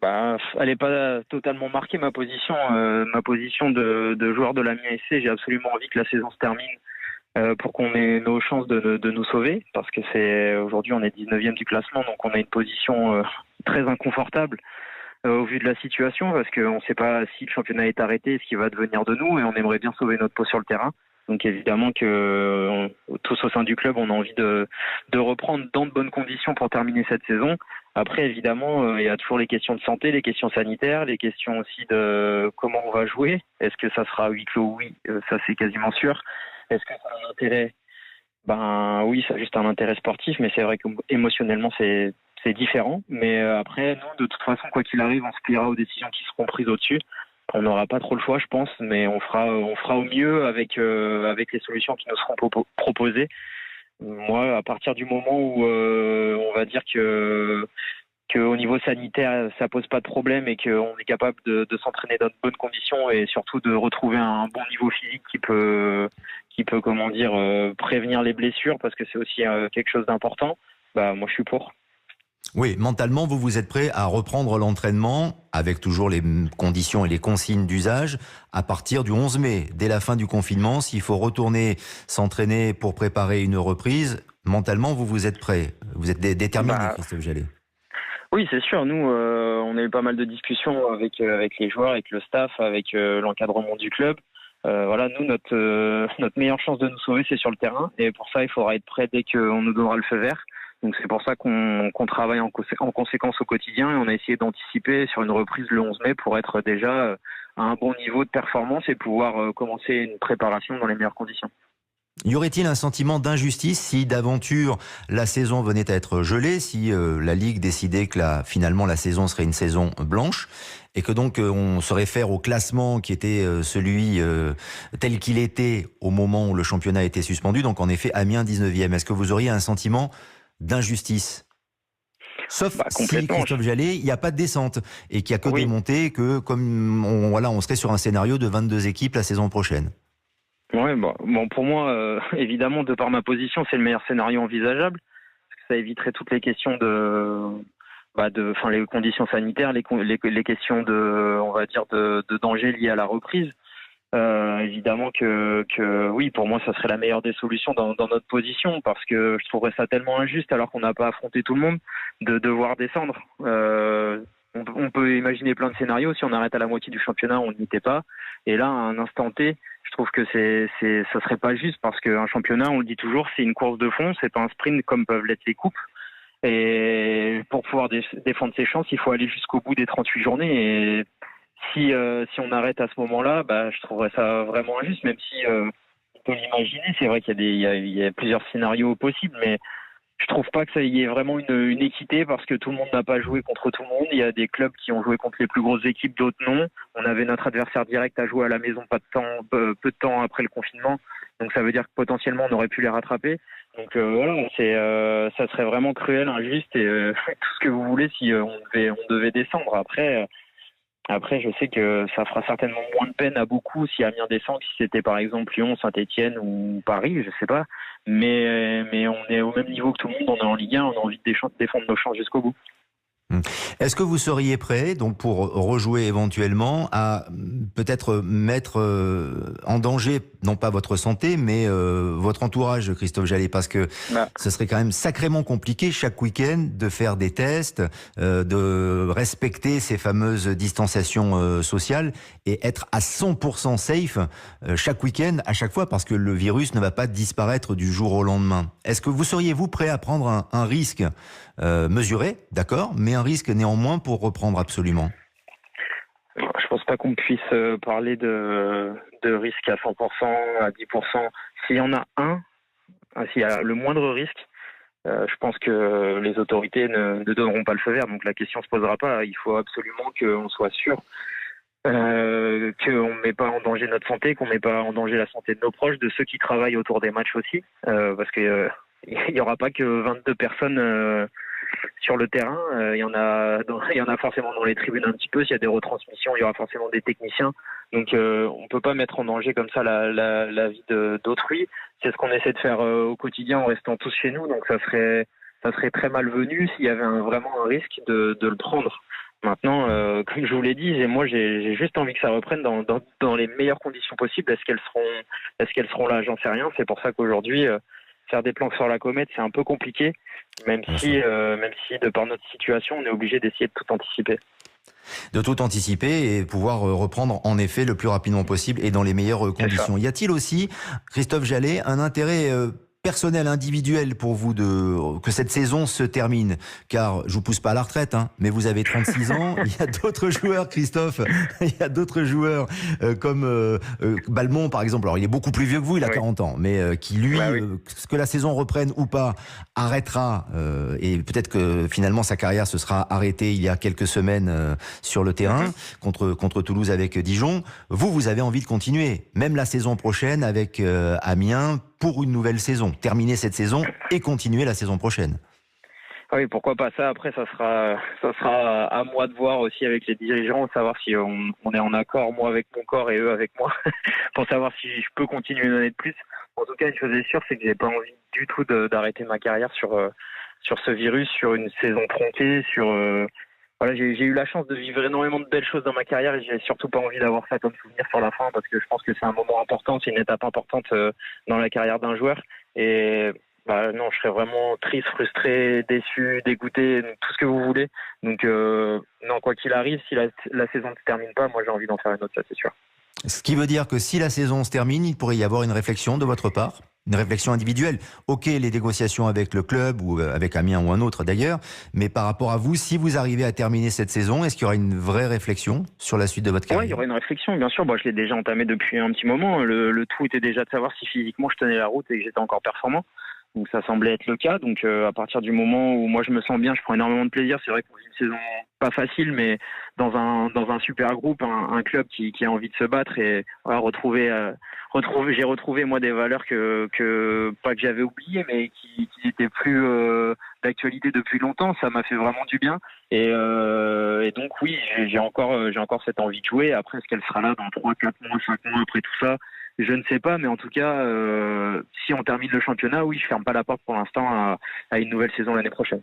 Elle n'est pas totalement marquée, ma position. Ma position de joueur de l'Amiens SC, j'ai absolument envie que la saison se termine pour qu'on ait nos chances de nous sauver, parce que aujourd'hui on est 19e du classement, donc on a une position très inconfortable au vu de la situation, parce qu'on ne sait pas si le championnat est arrêté, ce qui va devenir de nous, et on aimerait bien sauver notre peau sur le terrain. Donc évidemment que tous au sein du club, on a envie de reprendre dans de bonnes conditions pour terminer cette saison. Après, évidemment, il y a toujours les questions de santé, les questions sanitaires, les questions aussi de comment on va jouer. Est-ce que ça sera à huis clos? Oui, ça c'est quasiment sûr. Est-ce que ça a un intérêt? Oui, ça a juste un intérêt sportif, mais c'est vrai qu'émotionnellement, c'est différent. Mais après, nous, de toute façon, quoi qu'il arrive, on se pliera aux décisions qui seront prises au-dessus. On n'aura pas trop le choix, je pense, mais on fera au mieux avec les solutions qui nous seront proposées. Moi, à partir du moment où on va dire que au niveau sanitaire, ça pose pas de problème et qu'on est capable de s'entraîner dans de bonnes conditions et surtout de retrouver un bon niveau physique qui peut comment dire, prévenir les blessures, parce que c'est aussi quelque chose d'important. Moi, je suis pour. Oui, mentalement, vous êtes prêt à reprendre l'entraînement avec toujours les conditions et les consignes d'usage à partir du 11 mai, dès la fin du confinement. S'il faut retourner s'entraîner pour préparer une reprise, mentalement, vous êtes prêt. Vous êtes déterminé, Christophe Jallet. Oui, c'est sûr. Nous, on a eu pas mal de discussions avec les joueurs, avec le staff, avec l'encadrement du club. Nous, notre meilleure chance de nous sauver, c'est sur le terrain. Et pour ça, il faudra être prêt dès qu'on nous donnera le feu vert. Donc c'est pour ça qu'on travaille en conséquence au quotidien, et on a essayé d'anticiper sur une reprise le 11 mai pour être déjà à un bon niveau de performance et pouvoir commencer une préparation dans les meilleures conditions. Y aurait-il un sentiment d'injustice si d'aventure la saison venait à être gelée, si la Ligue décidait que finalement la saison serait une saison blanche et que donc on se réfère au classement qui était celui tel qu'il était au moment où le championnat était suspendu, donc en effet Amiens 19e. Est-ce que vous auriez un sentiment d'injustice? Sauf si, Christophe Jallet, il n'y a pas de descente et qu'il n'y a que des montées, que comme on serait sur un scénario de 22 équipes la saison prochaine. Ouais, pour moi, évidemment, de par ma position, c'est le meilleur scénario envisageable. Parce que ça éviterait toutes les questions les conditions sanitaires, les questions de danger liés à la reprise. Évidemment que oui, pour moi, ça serait la meilleure des solutions dans notre position, parce que je trouverais ça tellement injuste, alors qu'on n'a pas affronté tout le monde, de devoir descendre. On peut imaginer plein de scénarios. Si on arrête à la moitié du championnat, on n'y était pas. Et là, à un instant T, je trouve que ça serait pas juste, parce qu'un championnat, on le dit toujours, c'est une course de fond, c'est pas un sprint comme peuvent l'être les coupes. Et pour pouvoir défendre ses chances, il faut aller jusqu'au bout des 38 journées. Et si on arrête à ce moment-là, je trouverais ça vraiment injuste, même si on peut l'imaginer. C'est vrai qu'il y a plusieurs scénarios possibles, mais je trouve pas que ça y ait vraiment une équité, parce que tout le monde n'a pas joué contre tout le monde. Il y a des clubs qui ont joué contre les plus grosses équipes, d'autres non. On avait notre adversaire direct à jouer à la maison peu de temps après le confinement. Donc ça veut dire que potentiellement on aurait pu les rattraper. Donc ça serait vraiment cruel, injuste et tout ce que vous voulez si on devait descendre. Après, je sais que ça fera certainement moins de peine à beaucoup si Amiens descend que si c'était par exemple Lyon, Saint-Etienne ou Paris, je sais pas. Mais on est au même niveau que tout le monde, on est en Ligue 1, on a envie de défendre nos chances jusqu'au bout. Est-ce que vous seriez prêt, donc pour rejouer éventuellement, à peut-être mettre en danger, non pas votre santé, mais votre entourage, Christophe Jallet, parce que ce serait quand même sacrément compliqué chaque week-end de faire des tests, de respecter ces fameuses distanciations sociales et être à 100% safe chaque week-end, à chaque fois, parce que le virus ne va pas disparaître du jour au lendemain. Est-ce que vous seriez-vous prêt à prendre un risque mesuré, d'accord, mais un risque néanmoins pour reprendre absolument? Je pense pas qu'on puisse parler de risque à 100%, à 10%. S'il y en a s'il y a le moindre risque, je pense que les autorités ne donneront pas le feu vert. Donc la question se posera pas. Il faut absolument qu'on soit sûr qu'on ne met pas en danger notre santé, qu'on ne met pas en danger la santé de nos proches, de ceux qui travaillent autour des matchs aussi, parce que il n'y aura pas que 22 personnes sur le terrain. Il y en a forcément dans les tribunes un petit peu. S'il y a des retransmissions, il y aura forcément des techniciens. Donc on peut pas mettre en danger comme ça la vie d'autrui. C'est ce qu'on essaie de faire au quotidien en restant tous chez nous. Donc ça serait très malvenu s'il y avait vraiment un risque de le prendre. Maintenant, comme je vous l'ai dit, moi j'ai juste envie que ça reprenne dans les meilleures conditions possibles. Est-ce qu'elles seront là? J'en sais rien. C'est pour ça qu'aujourd'hui, faire des plans sur la comète, c'est un peu compliqué, même Bien sûr. si de par notre situation, on est obligé d'essayer de tout anticiper. De tout anticiper et pouvoir reprendre en effet le plus rapidement possible et dans les meilleures C'est ça. conditions. Y a-t-il aussi, Christophe Jallet, un intérêt personnel, individuel pour vous que cette saison se termine? Car je vous pousse pas à la retraite, hein, mais vous avez 36 ans. Il y a d'autres joueurs, Christophe. Il y a d'autres joueurs comme Balmont, par exemple. Alors, il est beaucoup plus vieux que vous, il a Oui. 40 ans, mais qui lui, Bah oui. que la saison reprenne ou pas, arrêtera. Et peut-être que finalement sa carrière se sera arrêtée il y a quelques semaines sur le terrain Mhm. contre Toulouse avec Dijon. Vous avez envie de continuer, même la saison prochaine avec Amiens pour une nouvelle saison. Terminer cette saison et continuer la saison prochaine. Ah oui, pourquoi pas ça. Après, ça sera à moi de voir aussi avec les dirigeants, savoir si on est en accord, moi avec mon corps et eux avec moi, pour savoir si je peux continuer une année de plus. En tout cas, une chose est sûre, c'est que j'ai pas envie du tout d'arrêter ma carrière sur ce virus, sur une saison tronquée, voilà, j'ai eu la chance de vivre énormément de belles choses dans ma carrière et j'ai surtout pas envie d'avoir ça comme souvenir sur la fin parce que je pense que c'est un moment important, c'est une étape importante dans la carrière d'un joueur. Et bah non, je serais vraiment triste, frustré, déçu, dégoûté, tout ce que vous voulez. Donc non, quoi qu'il arrive, si la saison ne se termine pas, moi j'ai envie d'en faire une autre, ça c'est sûr. Ce qui veut dire que si la saison se termine, il pourrait y avoir une réflexion de votre part, une réflexion individuelle. Ok, les négociations avec le club ou avec Amiens ou un autre d'ailleurs, mais par rapport à vous, si vous arrivez à terminer cette saison, est-ce qu'il y aura une vraie réflexion sur la suite de votre Ouais, il y carrière? aurait une réflexion, bien sûr. Bon, je l'ai déjà entamé depuis un petit moment. Le tout était déjà de savoir si physiquement je tenais la route et que j'étais encore performant. Donc ça semblait être le cas. Donc à partir du moment où moi je me sens bien, je prends énormément de plaisir. C'est vrai qu'on vit une saison pas facile, mais dans un super groupe, un club qui a envie de se battre et voilà, j'ai retrouvé moi des valeurs que pas que j'avais oubliées, mais qui étaient plus d'actualité depuis longtemps. Ça m'a fait vraiment du bien. Et donc oui, j'ai encore cette envie de jouer. Après, est-ce qu'elle sera là dans 3, 4 mois, 5 mois après tout ça? Je ne sais pas, mais en tout cas, si on termine le championnat, oui, je ferme pas la porte pour l'instant à une nouvelle saison l'année prochaine.